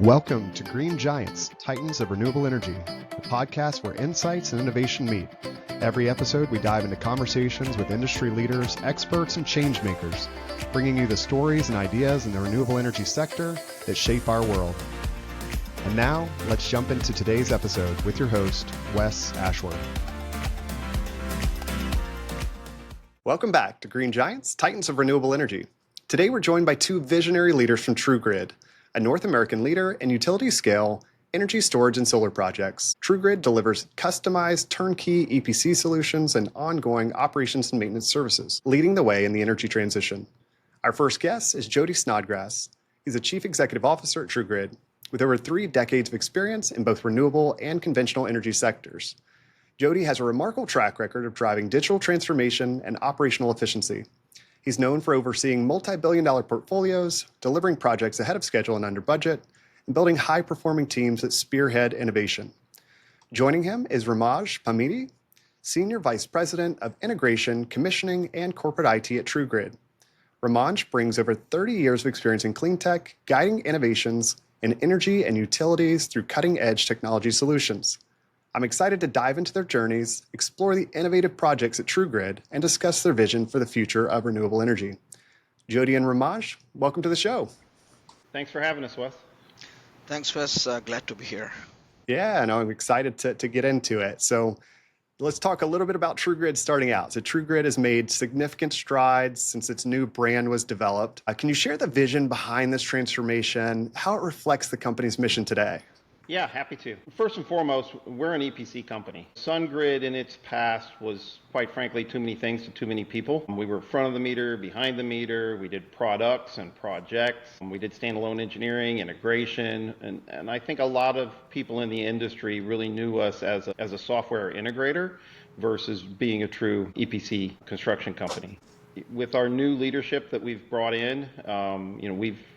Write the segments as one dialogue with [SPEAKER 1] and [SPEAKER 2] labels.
[SPEAKER 1] Welcome to Green Giants, Titans of Renewable Energy, the podcast where insights and innovation meet. Every episode, we dive into conversations with industry leaders, experts, and change makers, bringing you the stories and ideas in the renewable energy sector that shape our world. And now, let's jump into today's episode with your host, Wes Ashworth. Welcome back to Green Giants, Titans of Renewable Energy. Today, we're joined by two visionary leaders from TruGrid, a North American leader in utility-scale energy storage and solar projects. TruGrid delivers customized turnkey EPC solutions and ongoing operations and maintenance services, leading the way in the energy transition. Our first guest is Jody Snodgrass. He's a Chief Executive Officer at TruGrid with over 3 decades of experience in both renewable and conventional energy sectors. Jody has a remarkable track record of driving digital transformation and operational efficiency. He's known for overseeing multi-billion-dollar portfolios, delivering projects ahead of schedule and under budget, and building high-performing teams that spearhead innovation. Joining him is Ramanj Pamidi, Senior Vice President of Integration, Commissioning, and Corporate IT at TruGrid. Ramanj brings over 30 years of experience in clean tech, guiding innovations in energy and utilities through cutting-edge technology solutions. I'm excited to dive into their journeys, explore the innovative projects at TruGrid, and discuss their vision for the future of renewable energy. Jody and Ramanj, welcome to the show.
[SPEAKER 2] Thanks for having us, Wes.
[SPEAKER 3] Thanks, Wes. Glad to be here.
[SPEAKER 1] Yeah, and I'm excited to get into it. So let's talk a little bit about TruGrid starting out. So TruGrid has made significant strides since its new brand was developed. Can you share the vision behind this transformation, how it reflects the company's mission today?
[SPEAKER 2] Yeah, happy to. First and foremost, we're an EPC company. SunGrid in its past was, quite frankly, too many things to too many people. We were front of the meter, behind the meter. We did products and projects. We did standalone engineering, integration. And I think a lot of people in the industry really knew us as a software integrator versus being a true EPC construction company. With our new leadership that we've brought in,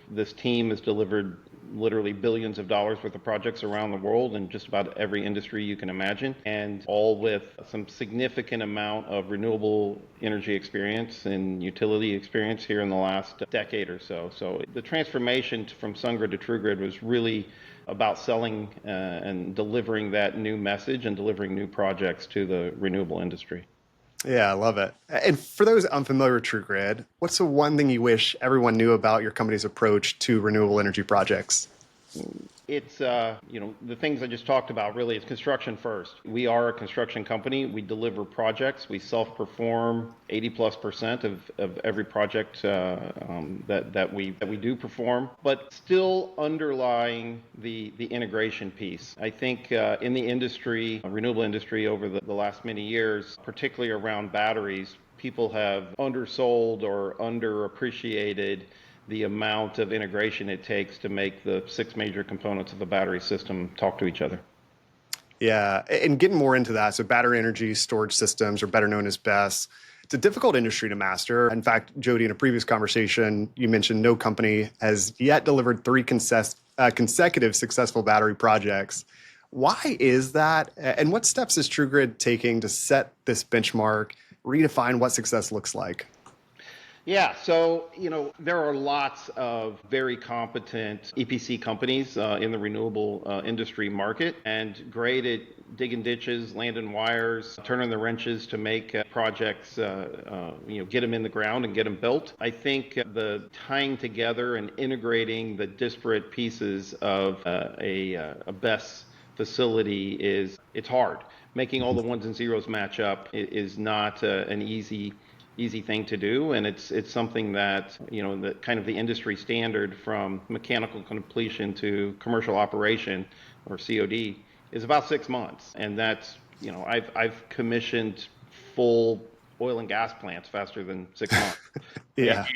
[SPEAKER 2] this team has delivered literally billions of dollars worth of projects around the world in just about every industry you can imagine, and all with some significant amount of renewable energy experience and utility experience here in the last decade or so. So the transformation from SunGrid to TruGrid was really about selling and delivering that new message and delivering new projects to the renewable industry.
[SPEAKER 1] Yeah, I love it. And for those unfamiliar with TruGrid, what's the one thing you wish everyone knew about your company's approach to renewable energy projects?
[SPEAKER 2] It's, the things I just talked about really is construction first. We are a construction company. We deliver projects. We self-perform 80+% of every project that we do perform, but still underlying the integration piece. I think in the industry, renewable industry over the last many years, particularly around batteries, people have undersold or underappreciated the amount of integration it takes to make the 6 major components of a battery system talk to each other.
[SPEAKER 1] Yeah, and getting more into that, so battery energy storage systems, or better known as BESS, it's a difficult industry to master. In fact, Jody, in a previous conversation, you mentioned no company has yet delivered 3 consecutive successful battery projects. Why is that? And what steps is TruGrid taking to set this benchmark, redefine what success looks like?
[SPEAKER 2] Yeah, so, there are lots of very competent EPC companies in the renewable industry market, and great at digging ditches, landing wires, turning the wrenches to make projects, get them in the ground and get them built. I think the tying together and integrating the disparate pieces of a BESS facility it's hard. Making all the ones and zeros match up is not an easy thing to do, and it's something that the kind of the industry standard from mechanical completion to commercial operation, or COD, is about 6 months, and that's I've commissioned full oil and gas plants faster than 6 months.
[SPEAKER 1] Yeah,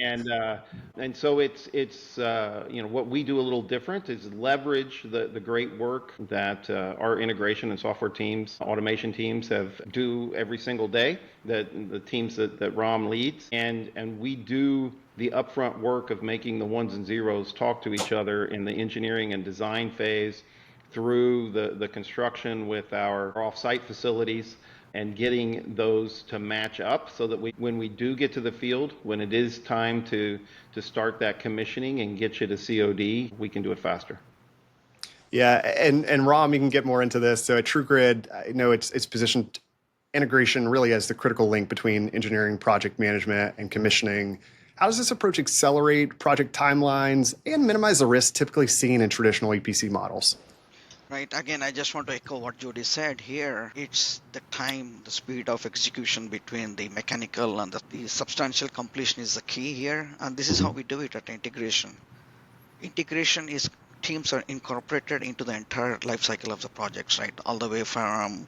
[SPEAKER 2] and so it's what we do a little different is leverage the great work that our integration and software teams, automation teams do every single day, that the teams that Ram leads, and we do the upfront work of making the ones and zeros talk to each other in the engineering and design phase, through the construction with our off-site facilities, and getting those to match up so that when we do get to the field, when it is time to start that commissioning and get you to COD, we can do it faster.
[SPEAKER 1] Yeah, and Ram, you can get more into this. So at TruGrid, I know it's positioned integration really as the critical link between engineering, project management, and commissioning. How does this approach accelerate project timelines and minimize the risk typically seen in traditional EPC models?
[SPEAKER 3] Right. Again, I just want to echo what Jody said here. It's the time, the speed of execution between the mechanical and the substantial completion is the key here. And this is how we do it at integration. Integration is teams are incorporated into the entire life cycle of the projects, right? All the way from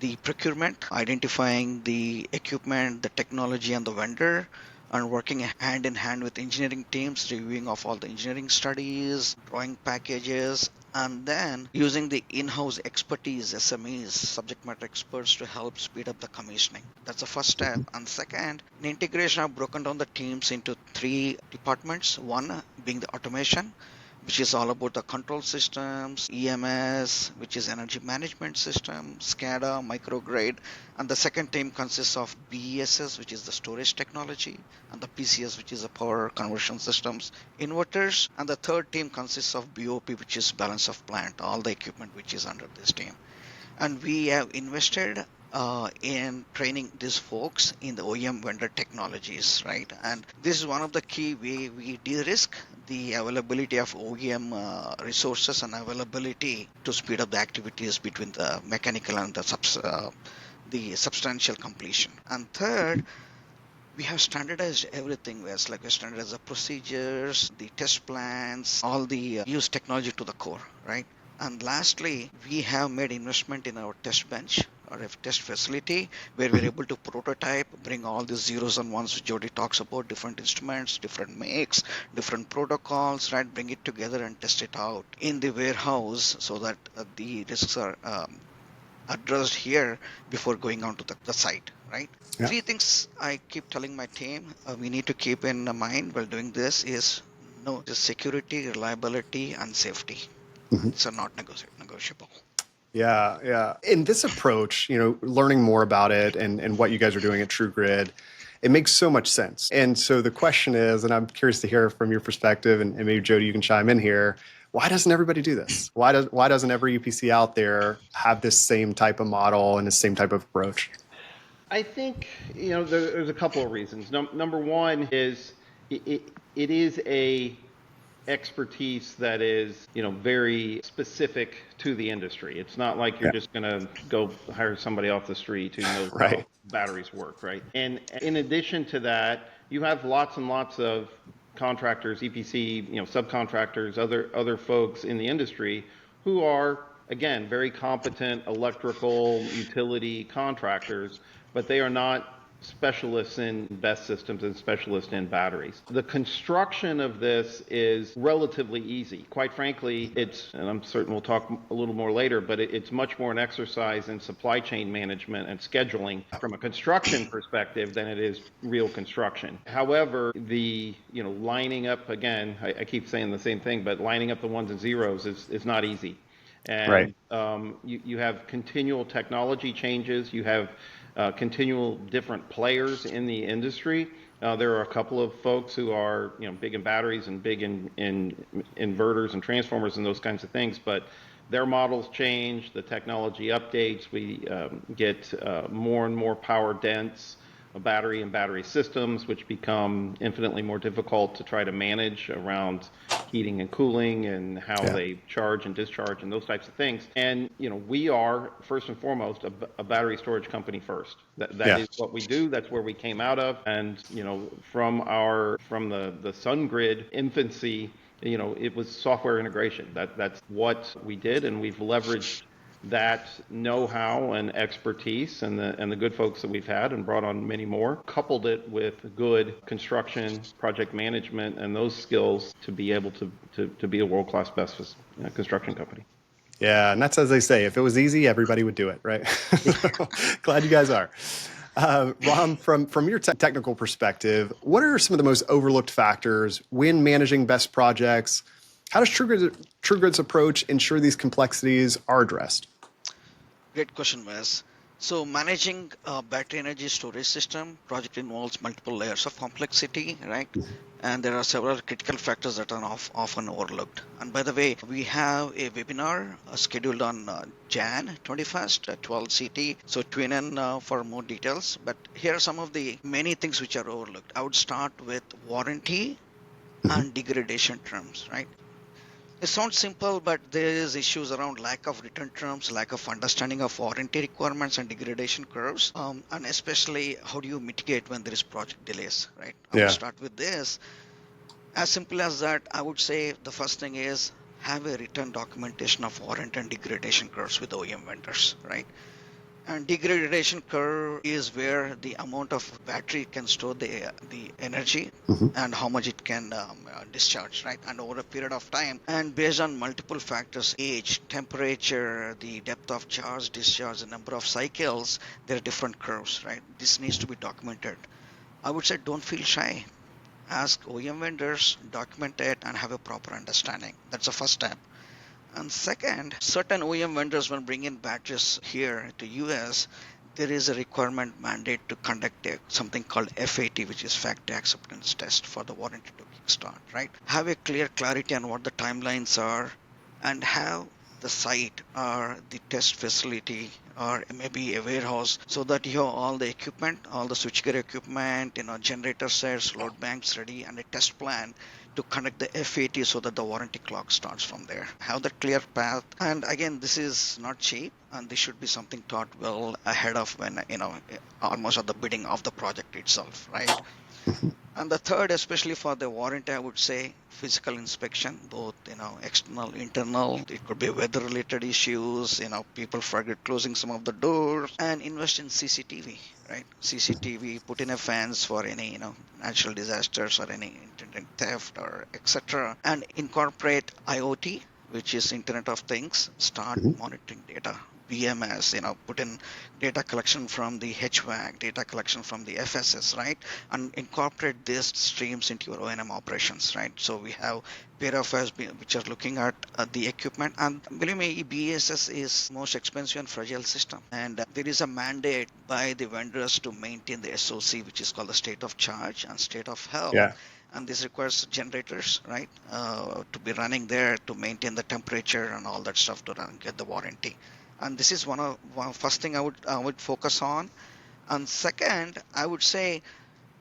[SPEAKER 3] the procurement, identifying the equipment, the technology, and the vendor, and working hand in hand with engineering teams, reviewing of all the engineering studies, drawing packages, and then using the in-house expertise, SMEs, subject matter experts, to help speed up the commissioning. That's the first step. And second, in integration, I've broken down the teams into three departments. One being the automation, which is all about the control systems, EMS, which is energy management system, SCADA, microgrid, and the second team consists of BESS, which is the storage technology, and the PCS, which is the power conversion systems, inverters, and the third team consists of BOP, which is balance of plant, all the equipment which is under this team. And we have invested in training these folks in the OEM vendor technologies, right? And this is one of the key way we de-risk the availability of OEM resources and availability to speed up the activities between the mechanical and the substantial completion. And third, we have standardized everything. Whereas like we standardize the procedures, the test plans, all the use technology to the core, right? And lastly, we have made investment in our test bench or a test facility where we're able to prototype, bring all the zeros and ones which Jody talks about, different instruments, different makes, different protocols, right? Bring it together and test it out in the warehouse so that the risks are addressed here before going on to the site, right?
[SPEAKER 1] Yeah.
[SPEAKER 3] Three things I keep telling my team we need to keep in mind while doing this is no, the security, reliability, and safety. These are not negotiable.
[SPEAKER 1] Yeah, yeah. In this approach, learning more about it and what you guys are doing at TruGrid, it makes so much sense. And so the question is, and I'm curious to hear from your perspective, and maybe Jody, you can chime in here. Why doesn't everybody do this? Why doesn't every UPC out there have this same type of model and the same type of approach?
[SPEAKER 2] I think there's a couple of reasons. Number one is it is a expertise that is very specific to the industry. It's not like you're just going to go hire somebody off the street who knows
[SPEAKER 1] Right.
[SPEAKER 2] how batteries work, right? And in addition to that, you have lots and lots of contractors, EPC, subcontractors, other folks in the industry who are, again, very competent electrical utility contractors, but they are not specialists in BESS systems and specialists in batteries. The construction of this is relatively easy. Quite frankly, and I'm certain we'll talk a little more later, but it's much more an exercise in supply chain management and scheduling from a construction perspective than it is real construction. However, the lining up, again, I keep saying the same thing, but lining up the ones and zeros is not easy. And
[SPEAKER 1] Right.
[SPEAKER 2] You have continual technology changes. You have continual different players in the industry. There are a couple of folks who are big in batteries and big in inverters and transformers and those kinds of things, but their models change, the technology updates, we get more and more power dense battery and battery systems, which become infinitely more difficult to try to manage around heating and cooling and how they charge and discharge and those types of things. And we are first and foremost a battery storage company first. That is what we do. That's where we came out of. And from the SunGrid infancy, it was software integration. That's what we did, and we've leveraged that know-how and expertise and the good folks that we've had and brought on many more, coupled it with good construction, project management, and those skills to be able to be a world-class BESS construction company.
[SPEAKER 1] Yeah, and that's as they say, if it was easy, everybody would do it, right? Glad you guys are. Ram, from your technical perspective, what are some of the most overlooked factors when managing BESS projects? How does TruGrid's approach ensure these complexities are addressed?
[SPEAKER 3] Great question, Wes. So managing a battery energy storage system project involves multiple layers of complexity, right? And there are several critical factors that are often overlooked. And by the way, we have a webinar scheduled on Jan 21st at 12 CT. So tune in for more details. But here are some of the many things which are overlooked. I would start with warranty
[SPEAKER 1] Mhm.
[SPEAKER 3] and degradation terms, right? It sounds simple, but there is issues around lack of written terms, lack of understanding of warranty requirements and degradation curves, and especially how do you mitigate when there is project delays, right? I would
[SPEAKER 1] Yeah.
[SPEAKER 3] start with this. As simple as that, I would say the first thing is have a written documentation of warranty and degradation curves with OEM vendors, right? And degradation curve is where the amount of battery can store the energy
[SPEAKER 1] Hmm.
[SPEAKER 3] and how much it can discharge, right? And over a period of time, and based on multiple factors, age, temperature, the depth of charge, discharge, the number of cycles, there are different curves, right? This needs to be documented. I would say don't feel shy. Ask OEM vendors, document it, and have a proper understanding. That's the first step. And second, certain OEM vendors when bringing batteries here to US, there is a requirement mandate to conduct something called FAT, which is factory acceptance test for the warranty to kickstart, right? Have a clear clarity on what the timelines are and have the site or the test facility or maybe a warehouse so that you have all the equipment, all the switchgear equipment, generator sets, load banks ready, and a test plan to conduct the FAT so that the warranty clock starts from there. Have the clear path. And again, this is not cheap and this should be something thought well ahead of when, almost at the bidding of the project itself, right? And the third, especially for the warranty, I would say physical inspection, both, external, internal. It could be weather related issues, people forget closing some of the doors and invest in CCTV, right? CCTV, put in a fence for any, natural disasters or any intended theft or etc. And incorporate IoT, which is Internet of Things, start
[SPEAKER 1] Hmm.
[SPEAKER 3] monitoring data. BMS, put in data collection from the HVAC, data collection from the FSS, right? And incorporate these streams into your O&M operations, right? So we have pair of us which are looking at the equipment, and believe me, BESS is most expensive and fragile system, and there is a mandate by the vendors to maintain the SOC, which is called the state of charge and state of health.
[SPEAKER 1] Yeah.
[SPEAKER 3] And this requires generators, right, to be running there to maintain the temperature and all that stuff to get the warranty. And this is one first thing I would focus on. And second, I would say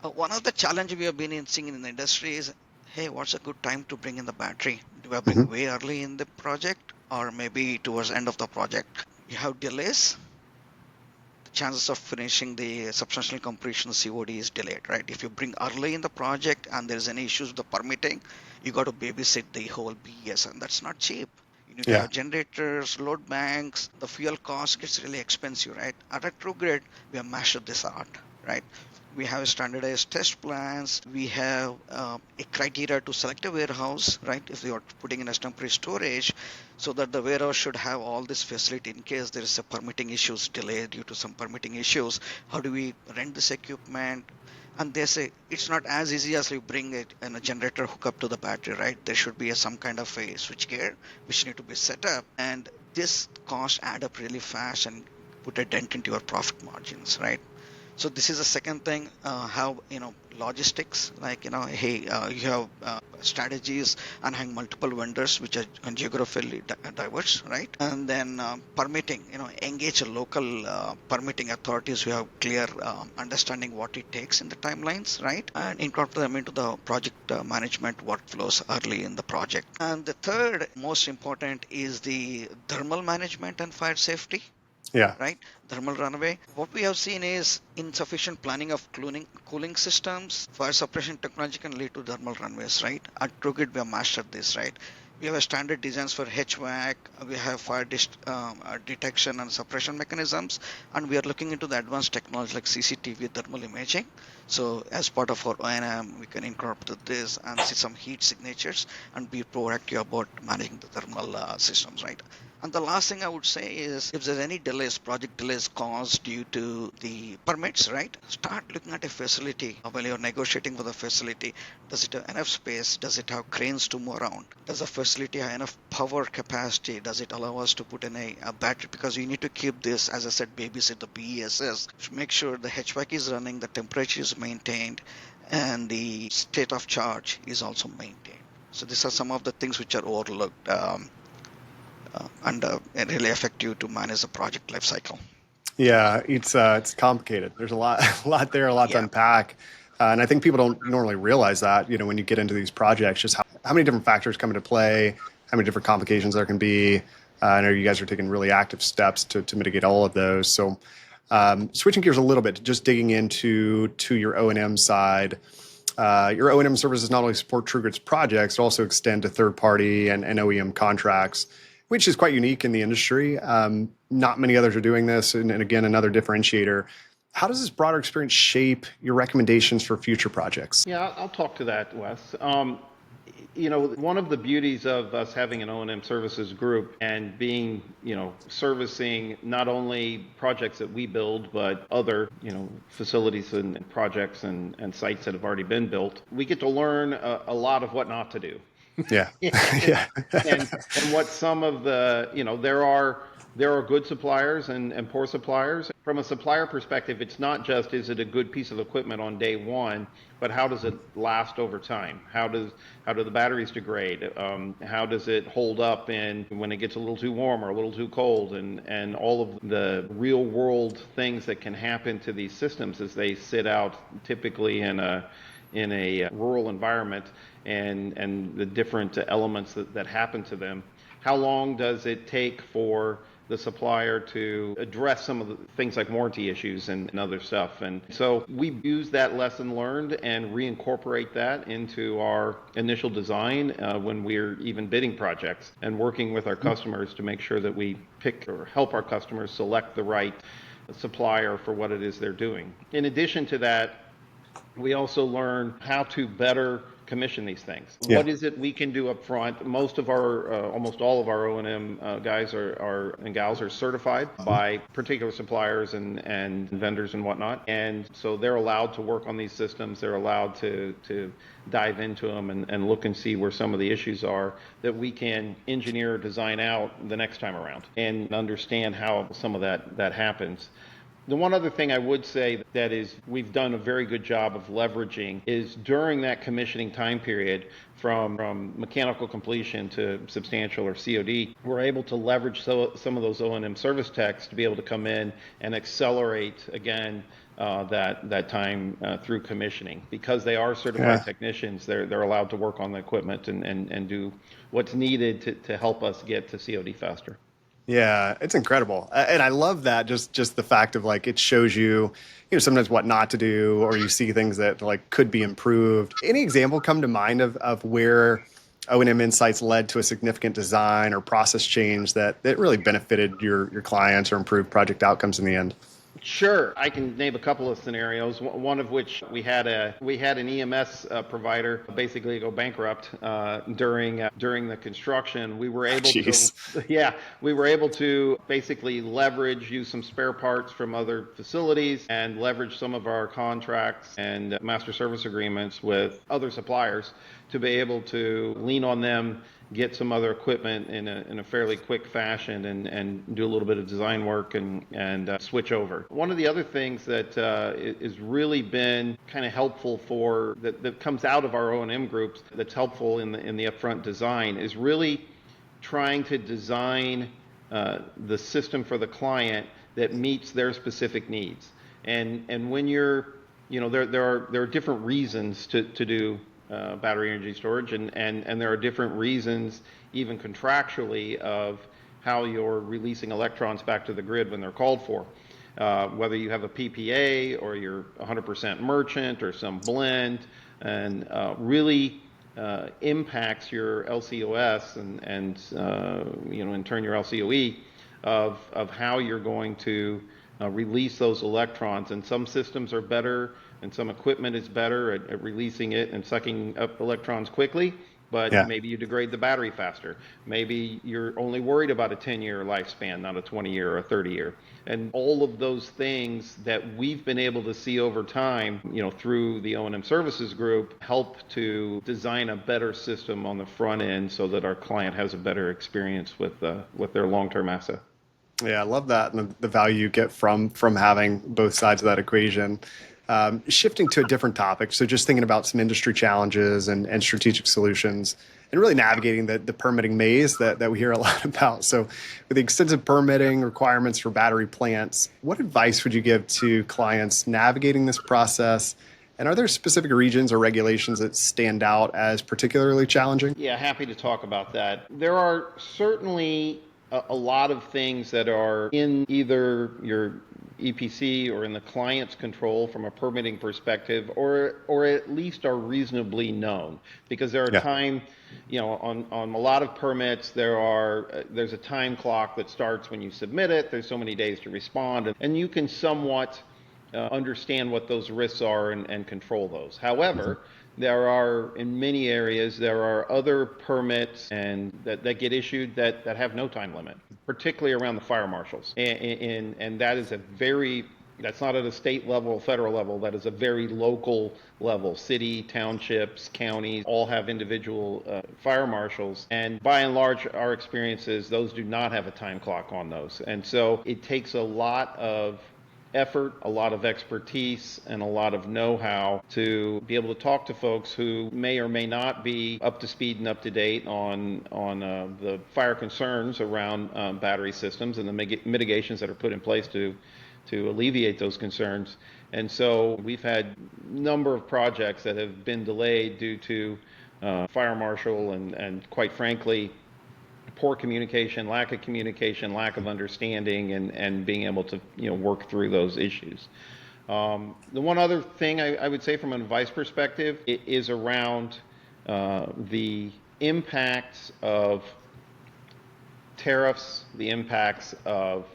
[SPEAKER 3] one of the challenges we have been seeing in the industry is, hey, what's a good time to bring in the battery? Do I
[SPEAKER 1] Hmm.
[SPEAKER 3] bring way early in the project or maybe towards the end of the project? You have delays, the chances of finishing the substantial completion COD is delayed, right? If you bring early in the project and there's any issues with the permitting, you got to babysit the whole BES, and that's not cheap. You need to
[SPEAKER 1] Yeah.
[SPEAKER 3] have generators, load banks, the fuel cost gets really expensive, right? At a TruGrid, we have mastered this art, right? We have standardized test plans. We have a criteria to select a warehouse, right? If you are putting in a temporary storage, so that the warehouse should have all this facility in case there is a permitting issues delay due to some permitting issues. How do we rent this equipment? And they say it's not as easy as you bring it and a generator hook up to the battery, right? There should be some kind of a switch gear which need to be set up, and this cost add up really fast and put a dent into your profit margins, right? So this is the second thing. How logistics, like hey, you have strategies and having multiple vendors which are geographically diverse, right? And then permitting, engage a local permitting authorities who have clear understanding what it takes in the timelines, right? And incorporate them into the project management workflows early in the project. And the third most important is the thermal management and fire safety,
[SPEAKER 1] Yeah.
[SPEAKER 3] right? Thermal runaway. What we have seen is insufficient planning of cooling systems. Fire suppression technology can lead to thermal runways, right? At TruGrid, we have mastered this, right? We have a standard designs for HVAC. We have fire detection and suppression mechanisms, and we are looking into the advanced technology like CCTV thermal imaging. So, as part of our O&M, we can incorporate this and see some heat signatures and be proactive about managing the thermal systems, right? And the last thing I would say is if there's any delays, project delays caused due to the permits, right? Start looking at a facility while you're negotiating for the facility. Does it have enough space? Does it have cranes to move around? Does the facility have enough power capacity? Does it allow us to put in a battery? Because you need to keep this, as I said, babysit the BESS. Make sure the HVAC is running, the temperature is maintained, and the state of charge is also maintained. So these are some of the things which are overlooked. And really affect you to manage the project life cycle.
[SPEAKER 1] Yeah, it's complicated. There's a lot, a lot there, a lot to
[SPEAKER 3] Yeah.
[SPEAKER 1] unpack, and I think people don't normally realize that. When you get into these projects, just how many different factors come into play, how many different complications there can be. I know you guys are taking really active steps to mitigate all of those. So, switching gears a little bit, just digging into your O&M side. Your O&M services not only support TruGrid's projects, but also extend to third-party and OEM contracts, which is quite unique in the industry. Not many others are doing this, and again, another differentiator. How does this broader experience shape your recommendations for future projects?
[SPEAKER 2] Yeah, I'll talk to that, Wes. One of the beauties of us having an O&M services group and being, servicing not only projects that we build, but other, facilities and projects and sites that have already been built, we get to learn a lot of what not to do.
[SPEAKER 1] Yeah.
[SPEAKER 2] and,
[SPEAKER 1] Yeah.
[SPEAKER 2] and what some of the, there are good suppliers and poor suppliers. From a supplier perspective, it's not just is it a good piece of equipment on day one, but how does it last over time? How do the batteries degrade? How does it hold up when it gets a little too warm or a little too cold? And all of the real world things that can happen to these systems as they sit out typically in a rural environment, and the different elements that happen to them. How long does it take for the supplier to address some of the things like warranty issues and other stuff? And so we use that lesson learned and reincorporate that into our initial design when we're even bidding projects and working with our customers to make sure that we pick or help our customers select the right supplier for what it is they're doing. In addition to that, we also learn how to better commission these things.
[SPEAKER 1] Yeah.
[SPEAKER 2] What is it we can do up front? Most of our, almost all of our O&M guys and gals are certified by particular suppliers and vendors and whatnot. And so they're allowed to work on these systems. They're allowed to dive into them and look and see where some of the issues are that we can engineer or design out the next time around and understand how some of that happens. The one other thing I would say that is we've done a very good job of leveraging is during that commissioning time period from mechanical completion to substantial or COD, we're able to leverage some of those O&M service techs to be able to come in and accelerate again that time through commissioning. Because they are certified technicians, they're allowed to work on the equipment and do what's needed to help us get to COD faster.
[SPEAKER 1] Yeah, it's incredible. And I love that, just the fact of it shows you, sometimes what not to do, or you see things that could be improved. Any example come to mind of where O&M insights led to a significant design or process change that really benefited your clients or improved project outcomes in the end?
[SPEAKER 2] Sure, I can name a couple of scenarios. One of which we had an EMS provider basically go bankrupt during the construction. We were able to basically use some spare parts from other facilities and leverage some of our contracts and master service agreements with other suppliers to be able to lean on them, get some other equipment in a fairly quick fashion and do a little bit of design work and switch over. One of the other things that is really been kind of helpful that comes out of our O&M groups that's helpful in the upfront design is really trying to design the system for the client that meets their specific needs. And when there are different reasons to do battery energy storage, and there are different reasons, even contractually, of how you're releasing electrons back to the grid when they're called for. Whether you have a PPA or you're 100% merchant or some blend, and really impacts your LCOS and in turn your LCOE of how you're going to release those electrons. And some systems are better and some equipment is better at releasing it and sucking up electrons quickly but
[SPEAKER 1] Yeah.
[SPEAKER 2] maybe you degrade the battery faster. Maybe you're only worried about a 10-year lifespan, not a 20-year or a 30-year. And all of those things that we've been able to see over time, through the O&M services group, help to design a better system on the front end so that our client has a better experience with their long-term asset.
[SPEAKER 1] Yeah, I love that, and the value you get from having both sides of that equation. Shifting to a different topic, so just thinking about some industry challenges and strategic solutions, and really navigating the permitting maze that we hear a lot about. So, with the extensive permitting requirements for battery plants, what advice would you give to clients navigating this process? And are there specific regions or regulations that stand out as particularly challenging?
[SPEAKER 2] Yeah, happy to talk about that. There are certainly a lot of things that are in either your EPC or in the client's control from a permitting perspective, or at least are reasonably known, because there are
[SPEAKER 1] Yeah.
[SPEAKER 2] on a lot of permits there's a time clock that starts when you submit it. There's so many days to respond, and you can somewhat understand what those risks are and control those. However, in many areas, there are other permits that get issued that have no time limit, particularly around the fire marshals. And that's not at a state level, federal level, that is a very local level. City, townships, counties all have individual fire marshals. And by and large, our experience is those do not have a time clock on those. And so it takes a lot of effort, a lot of expertise, and a lot of know-how to be able to talk to folks who may or may not be up to speed and up to date on the fire concerns around battery systems and the mitigations that are put in place to alleviate those concerns. And so we've had a number of projects that have been delayed due to fire marshal and quite frankly, poor communication, lack of understanding, and being able to work through those issues. The one other thing I would say from an advice perspective is around the impacts of tariffs, the impacts of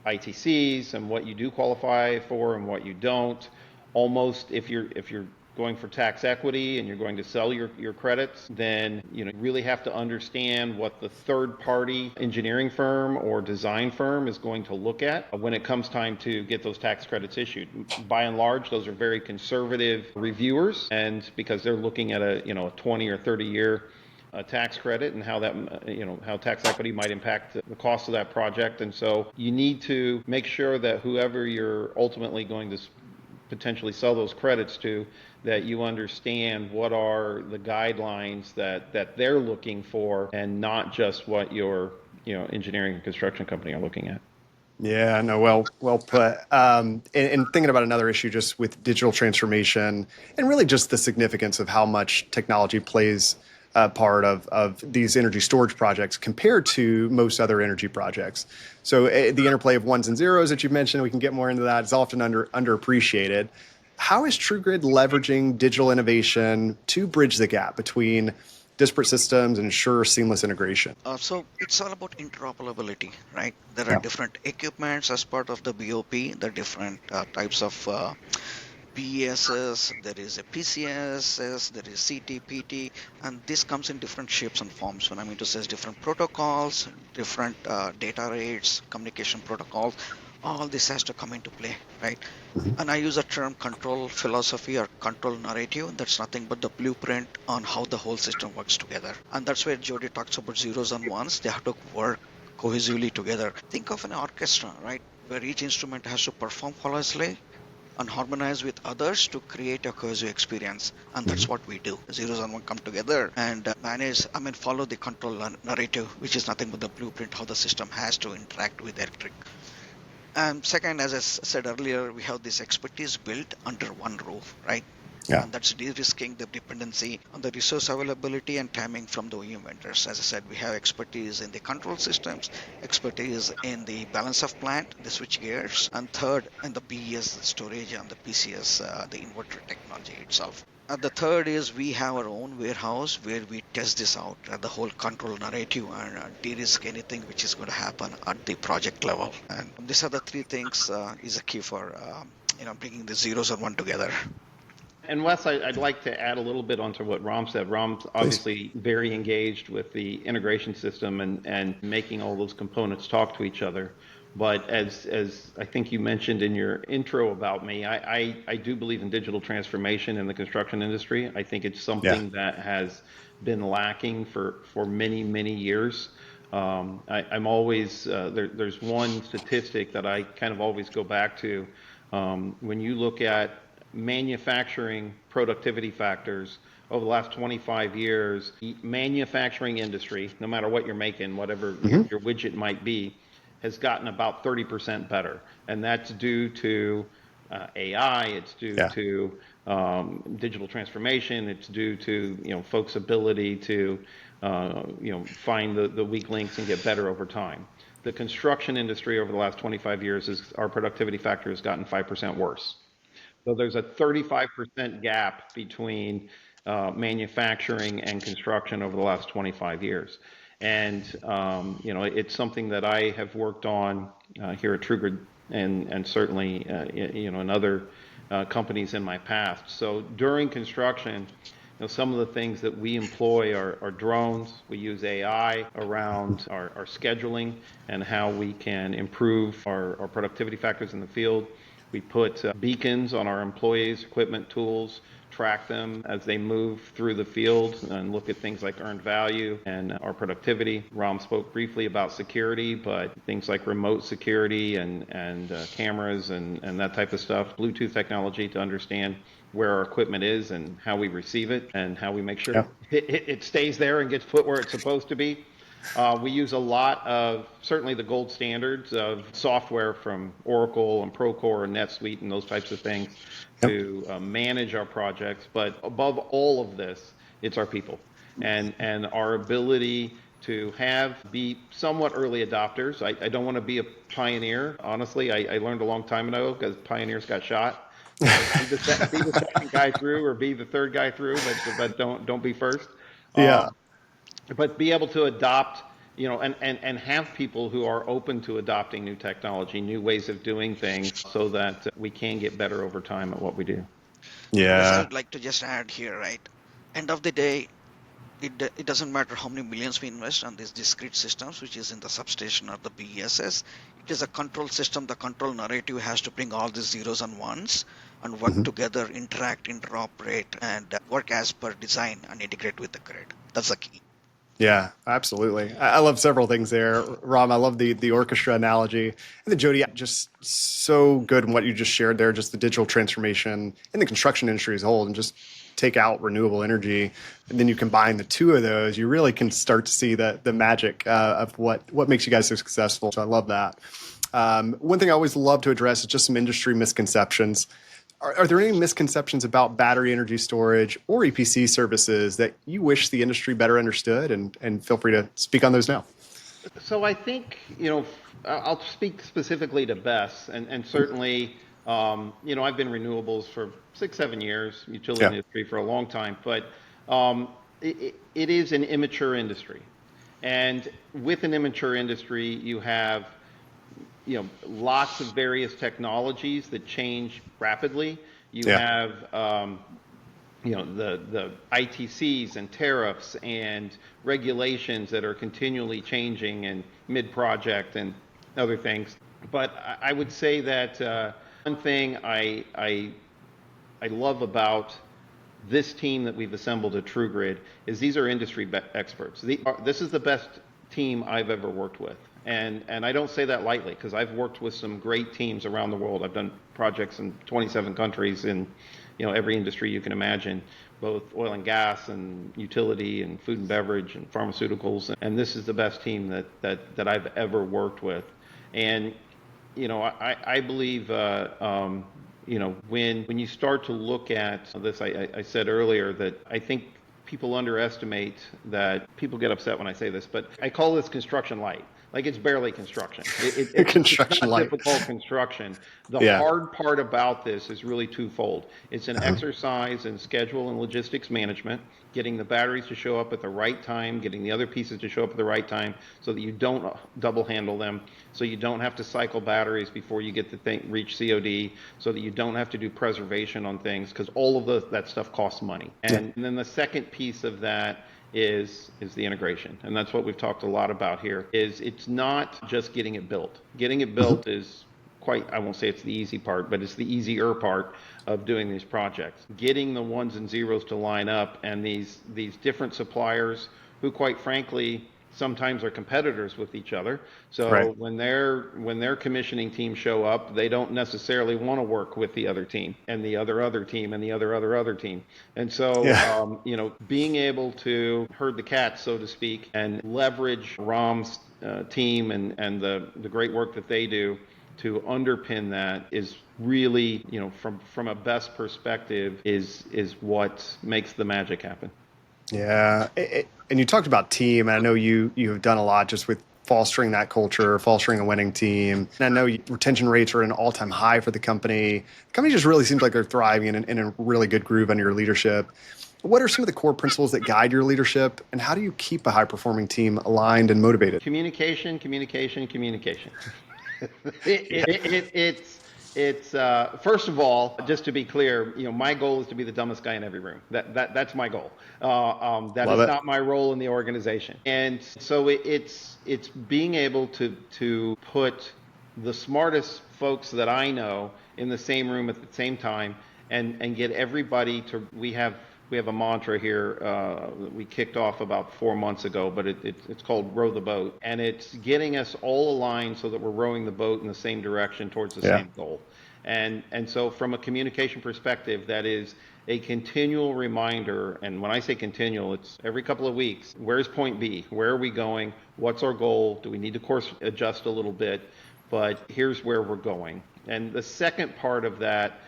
[SPEAKER 2] ITCs, and what you do qualify for and what you don't. Almost if you're going for tax equity and you're going to sell your credits, then you really have to understand what the third-party engineering firm or design firm is going to look at when it comes time to get those tax credits issued. By and large, those are very conservative reviewers, and because they're looking at a 20 or 30 year tax credit and how tax equity might impact the cost of that project. And so you need to make sure that whoever you're ultimately going to potentially sell those credits to, that you understand what are the guidelines that they're looking for, and not just what your engineering and construction company are looking at.
[SPEAKER 1] Yeah, no, well put. And thinking about another issue just with digital transformation and really just the significance of how much technology plays a part of these energy storage projects compared to most other energy projects. So the interplay of ones and zeros that you've mentioned, we can get more into that, is often underappreciated. How is TruGrid leveraging digital innovation to bridge the gap between disparate systems and ensure seamless integration?
[SPEAKER 3] So it's all about interoperability, right? There are
[SPEAKER 1] Yeah.
[SPEAKER 3] different equipments as part of the BOP, the different types of BESS, there is a PCSS, there is CT, PT, and this comes in different shapes and forms. When I mean to say different protocols, different data rates, communication protocols, all this has to come into play, right? And I use a term control philosophy or control narrative. That's nothing but the blueprint on how the whole system works together. And that's where Jody talks about zeros and ones. They have to work cohesively together. Think of an orchestra, right? Where each instrument has to perform flawlessly and harmonize with others to create a cohesive experience. And that's what we do. Zeros and one come together and follow the control narrative, which is nothing but the blueprint how the system has to interact with electric. And second, as I said earlier, we have this expertise built under one roof, right?
[SPEAKER 1] Yeah.
[SPEAKER 3] And that's de-risking the dependency on the resource availability and timing from the OEM vendors. As I said, we have expertise in the control systems, expertise in the balance of plant, the switch gears, and third, in the BES, the storage, and the PCS, the inverter technology itself. And the third is we have our own warehouse where we test this out at the whole control narrative and de-risk anything which is going to happen at the project level. And these are the three things is a key for bringing the zeros and one together.
[SPEAKER 2] And Wes, I'd like to add a little bit onto what Ram said. Ram's obviously very engaged with the integration system and making all those components talk to each other. But as I think you mentioned in your intro about me, I do believe in digital transformation in the construction industry. I think it's something that has been lacking for many, many years. I'm always, there's one statistic that I kind of always go back to. When you look at manufacturing productivity factors over the last 25 years, the manufacturing industry, no matter what you're making, whatever your widget might be, has gotten about 30% better. And that's due to AI, it's due to digital transformation, it's due to folks' ability to find the weak links and get better over time. The construction industry over the last 25 years, our productivity factor has gotten 5% worse. So there's a 35% gap between manufacturing and construction over the last 25 years. And, it's something that I have worked on here at TruGrid and certainly, in other companies in my past. So during construction, some of the things that we employ are drones. We use AI around our scheduling and how we can improve our productivity factors in the field. We put beacons on our employees' equipment, tools, track them as they move through the field and look at things like earned value and our productivity. Ram spoke briefly about security, but things like remote security and cameras and that type of stuff. Bluetooth technology to understand where our equipment is and how we receive it and how we make sure it stays there and gets put where it's supposed to be. We use a lot of, certainly the gold standards of software from Oracle and Procore and NetSuite and those types of things to manage our projects. But above all of this, it's our people and our ability to be somewhat early adopters. I don't want to be a pioneer. Honestly, I learned a long time ago because pioneers got shot. Be the second guy through or be the third guy through, but don't be first. But be able to adopt, and have people who are open to adopting new technology, new ways of doing things so that we can get better over time at what we do.
[SPEAKER 3] Yes, I would like to just add here, right? End of the day, it doesn't matter how many millions we invest on these discrete systems, which is in the substation or the BESS. It is a control system. The control narrative has to bring all these zeros and ones and work together, interact, interoperate, and work as per design and integrate with the grid. That's the key.
[SPEAKER 1] Yeah, absolutely. I love several things there. Ram, I love the orchestra analogy. And then Jody, just so good in what you just shared there, just the digital transformation in the construction industry as a whole, and just take out renewable energy. And then you combine the two of those, you really can start to see the magic of what makes you guys so successful. So I love that. One thing I always love to address is just some industry misconceptions. Are there any misconceptions about battery energy storage or EPC services that you wish the industry better understood? And feel free to speak on those now.
[SPEAKER 2] So I think, I'll speak specifically to BESS and certainly, I've been renewables for 6-7 years, utility industry for a long time, but it is an immature industry. And with an immature industry, you have lots of various technologies that change rapidly. You have, the ITCs and tariffs and regulations that are continually changing and mid-project and other things. But I would say that one thing I love about this team that we've assembled at TruGrid is these are industry experts. This is the best team I've ever worked with. And I don't say that lightly because I've worked with some great teams around the world. I've done projects in 27 countries in every industry you can imagine, both oil and gas and utility and food and beverage and pharmaceuticals. And this is the best team that I've ever worked with. And I believe when you start to look at this, I said earlier that I think people underestimate that. People get upset when I say this, but I call this construction light. like it's barely construction. It's
[SPEAKER 1] Construction
[SPEAKER 2] not
[SPEAKER 1] light.
[SPEAKER 2] difficult construction. The
[SPEAKER 1] Yeah.
[SPEAKER 2] hard part about this is really twofold. It's an exercise in schedule and logistics management, getting the batteries to show up at the right time, getting the other pieces to show up at the right time so that you don't double handle them, so you don't have to cycle batteries before you get the thing reach COD, so that you don't have to do preservation on things, because all of that stuff costs money. And then the second piece of that is the integration. And that's what we've talked a lot about here, is it's not just getting it built. Getting it built is quite, I won't say it's the easy part, but it's the easier part of doing these projects. Getting the ones and zeros to line up, and these different suppliers who, quite frankly, sometimes are competitors with each other. So
[SPEAKER 1] Right.
[SPEAKER 2] when their commissioning team show up, they don't necessarily want to work with the other team and the other team and the other team. And so, being able to herd the cats, so to speak, and leverage Ram's team and the great work that they do to underpin that is really, from a best perspective, is what makes the magic happen.
[SPEAKER 1] Yeah. And you talked about team, and I know you have done a lot just with fostering that culture, fostering a winning team. And I know retention rates are at an all-time high for the company. The company just really seems like they're thriving in a really good groove under your leadership. What are some of the core principles that guide your leadership, and how do you keep a high-performing team aligned and motivated?
[SPEAKER 2] Communication. It's first of all, just to be clear, my goal is to be the dumbest guy in every room. That's my goal. That
[SPEAKER 1] Love
[SPEAKER 2] is
[SPEAKER 1] it.
[SPEAKER 2] not my role in the organization. And so it's being able to put the smartest folks that I know in the same room at the same time, and get everybody to. We have a mantra here that we kicked off about 4 months ago, but it's called Row the Boat. And it's getting us all aligned so that we're rowing the boat in the same direction towards the same goal. And so from a communication perspective, that is a continual reminder. And when I say continual, it's every couple of weeks. Where's point B? Where are we going? What's our goal? Do we need to course adjust a little bit? But here's where we're going. And the second part of that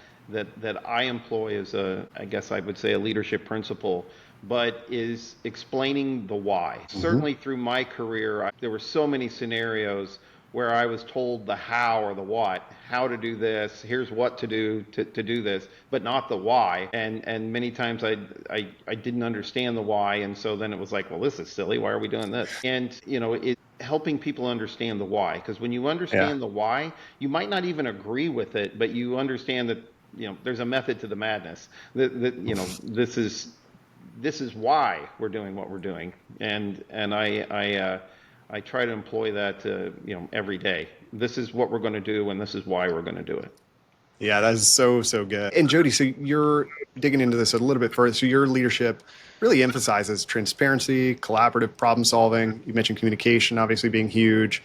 [SPEAKER 2] I employ as I guess I would say a leadership principle, but is explaining the why. Certainly through my career, there were so many scenarios where I was told the how or the what, how to do this, here's what to do to do this, but not the why. And many times I didn't understand the why, and so then it was like, well, this is silly, why are we doing this? And helping people understand the why, because when you understand the why, you might not even agree with it, but you understand that there's a method to the madness. This is why we're doing what we're doing, and I try to employ that every day. This is what we're going to do, and this is why we're going to do it.
[SPEAKER 1] Yeah, that is so good. And Jody, so you're digging into this a little bit further. So your leadership really emphasizes transparency, collaborative problem solving. You mentioned communication obviously being huge.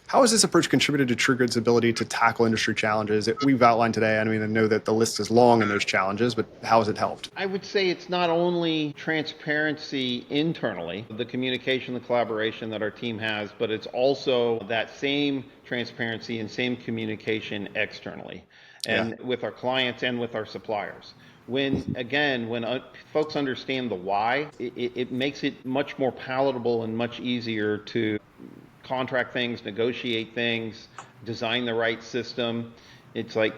[SPEAKER 1] How has this approach contributed to TruGrid's ability to tackle industry challenges that we've outlined today? I mean, I know that the list is long in those challenges, but how has it helped?
[SPEAKER 2] I would say it's not only transparency internally, the communication, the collaboration that our team has, but it's also that same transparency and same communication externally, and with our clients and with our suppliers. When folks understand the why, it makes it much more palatable and much easier to contract things, negotiate things, design the right system. It's like,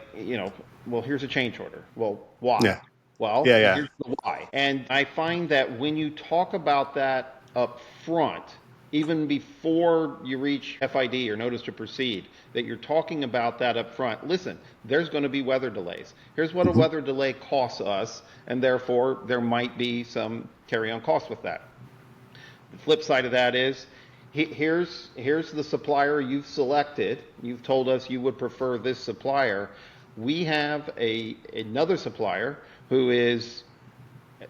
[SPEAKER 2] well, here's a change order. Well, why?
[SPEAKER 1] Yeah.
[SPEAKER 2] Well,
[SPEAKER 1] Yeah.
[SPEAKER 2] here's the why. And I find that when you talk about that up front, even before you reach FID or notice to proceed, that you're talking about that up front. Listen, there's going to be weather delays. Here's what a weather delay costs us, and therefore there might be some carry-on costs with that. The flip side of that is, here's the supplier you've selected. You've told us you would prefer this supplier. We have another supplier who is,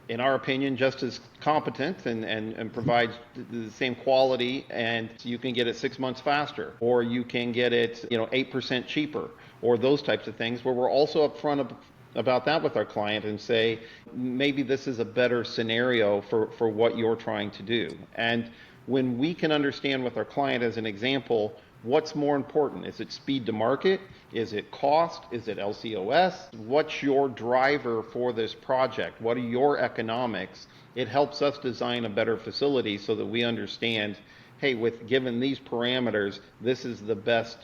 [SPEAKER 2] in our opinion, just as competent and provides the same quality, and you can get it 6 months faster, or you can get it 8% cheaper, or those types of things, where we're also upfront about that with our client and say, maybe this is a better scenario for what you're trying to do. And when we can understand with our client, as an example, what's more important? Is it speed to market? Is it cost? Is it LCOS? What's your driver for this project? What are your economics? It helps us design a better facility so that we understand, hey, with given these parameters, this is the best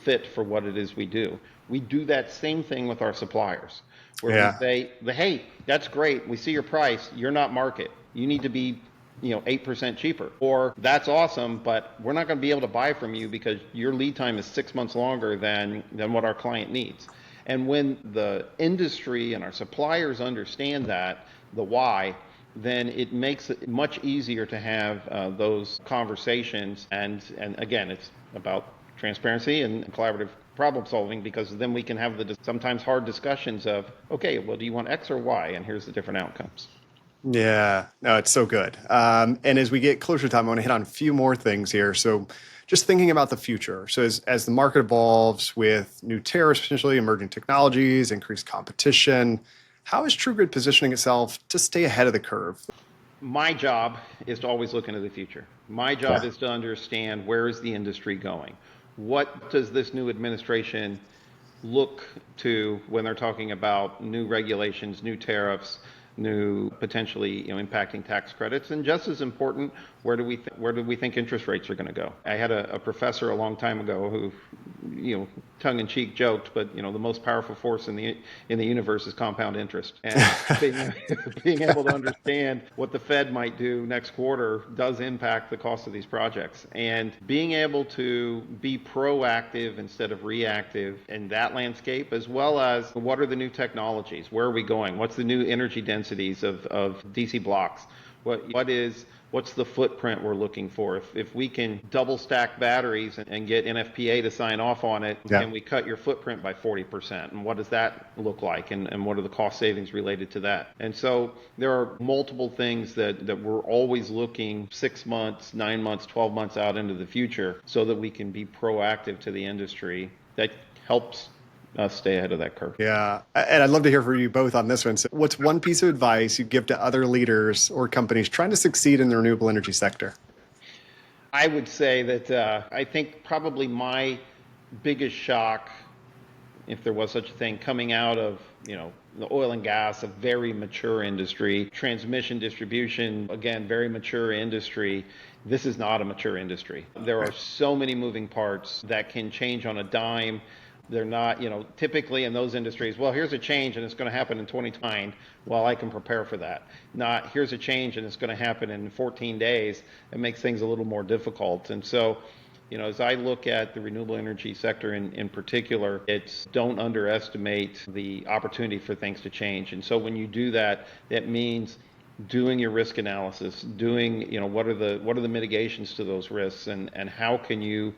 [SPEAKER 2] fit for what it is we do. We do that same thing with our suppliers, where we say, hey, that's great. We see your price. You're not market. You need to be 8% cheaper. Or that's awesome, but we're not going to be able to buy from you because your lead time is 6 months longer than what our client needs. And when the industry and our suppliers understand that, the why, then it makes it much easier to have those conversations. And again, it's about transparency and collaborative problem solving, because then we can have the sometimes hard discussions of, okay, well, do you want X or Y? And here's the different outcomes.
[SPEAKER 1] Yeah, no, it's so good. And as we get closer to time, I want to hit on a few more things here. So just thinking about the future. So as the market evolves with new tariffs, potentially emerging technologies, increased competition, how is TruGrid positioning itself to stay ahead of the curve?
[SPEAKER 2] My job is to always look into the future. My job is to understand, where is the industry going? What does this new administration look to when they're talking about new regulations, new tariffs, new potentially impacting tax credits? And just as important, where do we think interest rates are going to go? I had a professor a long time ago who tongue-in-cheek joked, but the most powerful force in the universe is compound interest. And being able to understand what the Fed might do next quarter does impact the cost of these projects. And being able to be proactive instead of reactive in that landscape, as well as what are the new technologies? Where are we going? What's the new energy densities of DC blocks? What's the footprint we're looking for? If we can double stack batteries and get NFPA to sign off on it, can we cut your footprint by 40%? And what does that look like? And what are the cost savings related to that? And so there are multiple things that we're always looking 6 months, 9 months, 12 months out into the future, so that we can be proactive to the industry. That helps stay ahead of that curve.
[SPEAKER 1] Yeah. And I'd love to hear from you both on this one. So what's one piece of advice you'd give to other leaders or companies trying to succeed in the renewable energy sector?
[SPEAKER 2] I would say that I think probably my biggest shock, if there was such a thing, coming out of the oil and gas, a very mature industry, transmission distribution, again, very mature industry. This is not a mature industry. There are so many moving parts that can change on a dime. They're not, typically in those industries, well, here's a change and it's going to happen in 2029. Well, I can prepare for that. Not, here's a change and it's going to happen in 14 days. It makes things a little more difficult. And so, as I look at the renewable energy sector in particular, it's don't underestimate the opportunity for things to change. And so when you do that, that means doing your risk analysis, doing, what are the mitigations to those risks, and how can you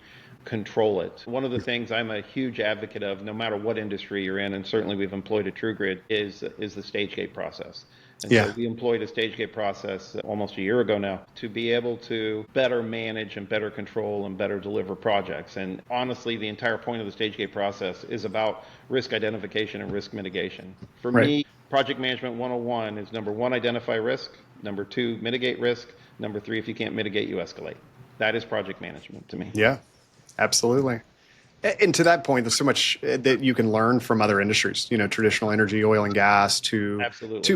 [SPEAKER 2] control it. One of the things I'm a huge advocate of, no matter what industry you're in, and certainly we've employed at TruGrid, is the stage gate process. And so we employed a stage gate process almost a year ago now to be able to better manage and better control and better deliver projects. And honestly, the entire point of the stage gate process is about risk identification and risk mitigation. For me, project management 101 is number 1, identify risk. Number 2, mitigate risk. Number 3, if you can't mitigate, you escalate. That is project management to me.
[SPEAKER 1] Yeah. Absolutely. And to that point, there's so much that you can learn from other industries, traditional energy, oil and gas, to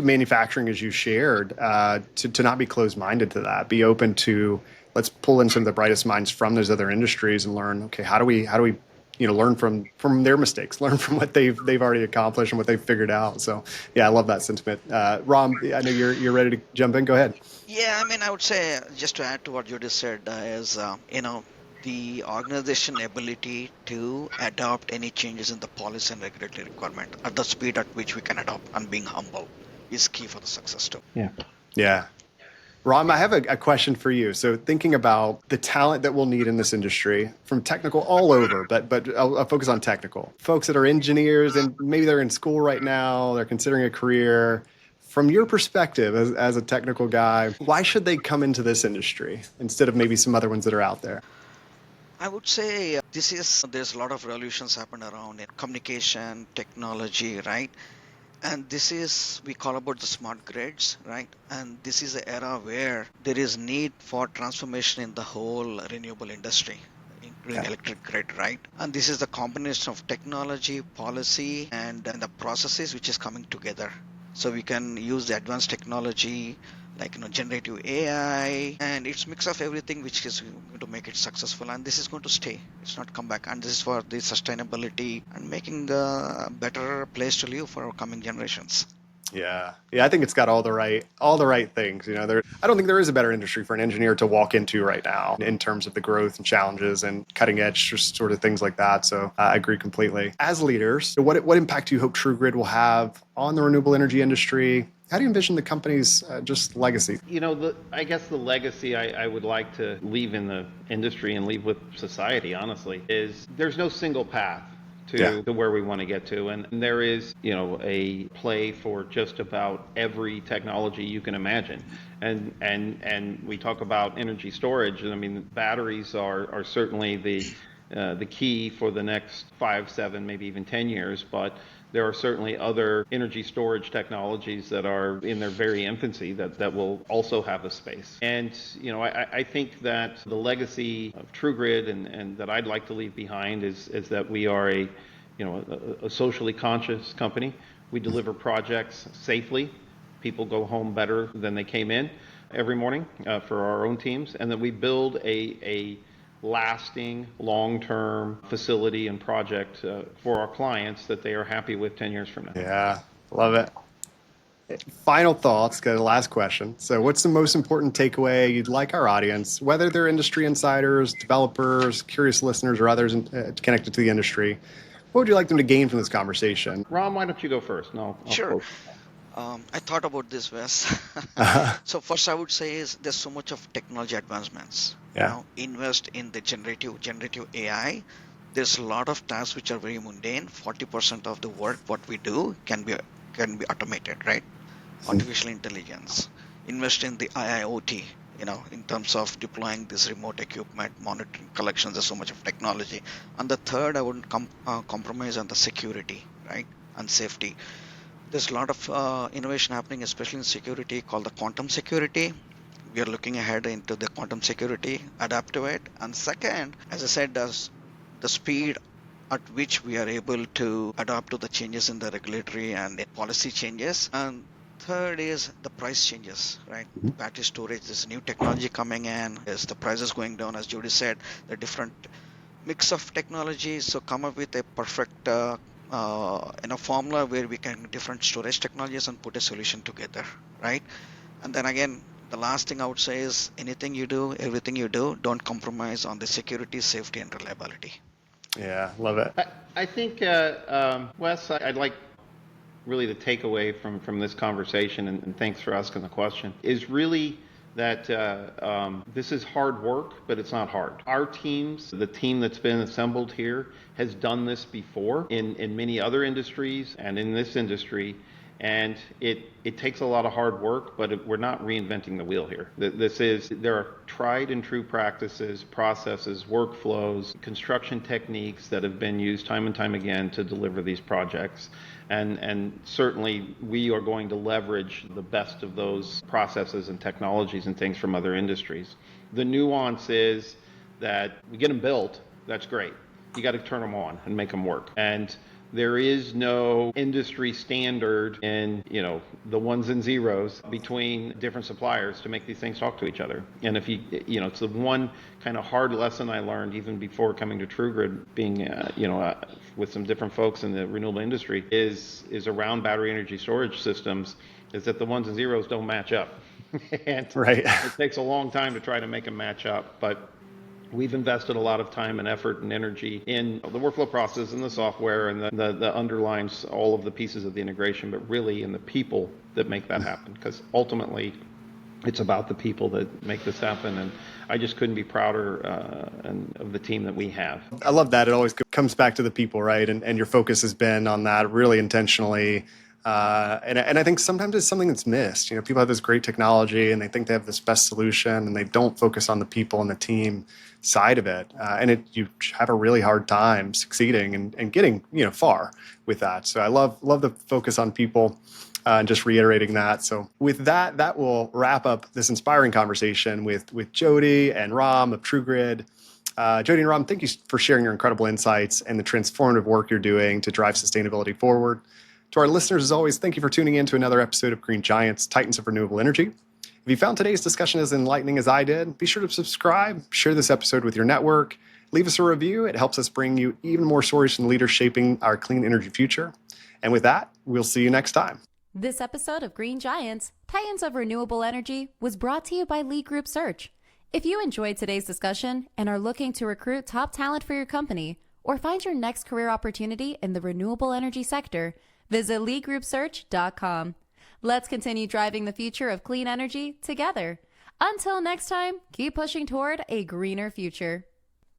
[SPEAKER 1] manufacturing, as you shared, to not be closed-minded to that, be open to, let's pull in some of the brightest minds from those other industries and learn, okay, how do we learn from their mistakes, learn from what they've already accomplished and what they've figured out. So yeah, I love that sentiment. Ram, I know you're ready to jump in. Go ahead.
[SPEAKER 3] Yeah, I would say, just to add to what Jody said, is, the organization ability to adopt any changes in the policy and regulatory requirement at the speed at which we can adopt, and being humble is key for the success too.
[SPEAKER 1] Yeah. Ram, I have a question for you. So thinking about the talent that we'll need in this industry, from technical all over, but I'll focus on technical. Folks that are engineers and maybe they're in school right now, they're considering a career. From your perspective as a technical guy, why should they come into this industry instead of maybe some other ones that are out there?
[SPEAKER 3] I would say there's a lot of revolutions happen around in communication, technology, right? And we call about the smart grids, right? And this is an era where there is need for transformation in the whole renewable industry, including electric grid, right? And this is the combination of technology, policy, and the processes which is coming together. So we can use the advanced technology like generative AI, and it's mix of everything which is going to make it successful, and this is going to stay. It's not come back, and this is for the sustainability and making a better place to live for our coming generations.
[SPEAKER 1] Yeah. Yeah, I think it's got all the right things. I don't think there is a better industry for an engineer to walk into right now in terms of the growth and challenges and cutting edge sort of things like that. So I agree completely. As leaders, what impact do you hope TruGrid will have on the renewable energy industry? How do you envision the company's just legacy?
[SPEAKER 2] I guess the legacy I would like to leave in the industry and leave with society, honestly, is there's no single path
[SPEAKER 1] Yeah.
[SPEAKER 2] to where we want to get to. And there is, a play for just about every technology you can imagine. And we talk about energy storage. And I mean, batteries are certainly the key for the next 5, 7, maybe even 10 years. But there are certainly other energy storage technologies that are in their very infancy that will also have a space. And, I think that the legacy of TruGrid and that I'd like to leave behind is that we are a socially conscious company. We deliver projects safely. People go home better than they came in every morning for our own teams. And that we build a lasting, long-term facility and project for our clients that they are happy with 10 years from now.
[SPEAKER 1] Yeah. Love it. Final thoughts, got a last question. So, what's the most important takeaway you'd like our audience, whether they're industry insiders, developers, curious listeners, or others connected to the industry, what would you like them to gain from this conversation?
[SPEAKER 2] Ron, why don't you go first? No, I'll
[SPEAKER 3] Sure.
[SPEAKER 2] close.
[SPEAKER 3] I thought about this, Wes. So first, I would say is there's so much of technology advancements.
[SPEAKER 1] Yeah.
[SPEAKER 3] Invest in the generative AI. There's a lot of tasks which are very mundane. 40% of the work what we do can be automated, right? Artificial intelligence. Invest in the IIoT. In terms of deploying this remote equipment, monitoring collections. There's so much of technology. And the third, I wouldn't compromise on the security, right, and safety. There's a lot of innovation happening, especially in security, called the quantum security. We are looking ahead into the quantum security, adapt to it. And second, as I said, the speed at which we are able to adapt to the changes in the regulatory and the policy changes. And third is the price changes, right? The battery storage, there's new technology coming in, there's the prices going down, as Jody said, the different mix of technologies. So come up with a perfect formula where we can different storage technologies and put a solution together, right? And then again, the last thing I would say is anything you do, everything you do, don't compromise on the security, safety, and reliability.
[SPEAKER 1] Yeah, love it.
[SPEAKER 2] I think, Wes, I'd like really the takeaway from this conversation, and thanks for asking the question, is really that this is hard work, but it's not hard. Our teams, the team that's been assembled here, has done this before in many other industries and in this industry. And it takes a lot of hard work, but we're not reinventing the wheel here. There are tried and true practices, processes, workflows, construction techniques that have been used time and time again to deliver these projects. And certainly we are going to leverage the best of those processes and technologies and things from other industries. The nuance is that we get them built, that's great. You got to turn them on and make them work. And there is no industry standard in, the ones and zeros between different suppliers to make these things talk to each other. And if it's the one kind of hard lesson I learned even before coming to TruGrid, being, with some different folks in the renewable industry, is around battery energy storage systems, is that the ones and zeros don't match up. And
[SPEAKER 1] Right.
[SPEAKER 2] it takes a long time to try to make them match up. But we've invested a lot of time and effort and energy in the workflow process and the software and the underlines all of the pieces of the integration, but really in the people that make that happen. Because ultimately, it's about the people that make this happen. And I just couldn't be prouder of the team that we have.
[SPEAKER 1] I love that. It always comes back to the people, right? And your focus has been on that really intentionally. And I think sometimes it's something that's missed. People have this great technology and they think they have this best solution and they don't focus on the people and the team side of it. And you have a really hard time succeeding and getting, far with that. So I love the focus on people and just reiterating that. So with that will wrap up this inspiring conversation with Jody and Ram of TruGrid. Jody and Ram, thank you for sharing your incredible insights and the transformative work you're doing to drive sustainability forward. To our listeners, as always, thank you for tuning in to another episode of Green Giants, Titans of Renewable Energy. If you found today's discussion as enlightening as I did, be sure to subscribe, share this episode with your network, leave us a review. It helps us bring you even more stories from leaders shaping our clean energy future. And with that, we'll see you next time.
[SPEAKER 4] This episode of Green Giants, Titans of Renewable Energy, was brought to you by Lead Group Search. If you enjoyed today's discussion and are looking to recruit top talent for your company or find your next career opportunity in the renewable energy sector, visit leadgroupsearch.com. Let's continue driving the future of clean energy together. Until next time, keep pushing toward a greener future.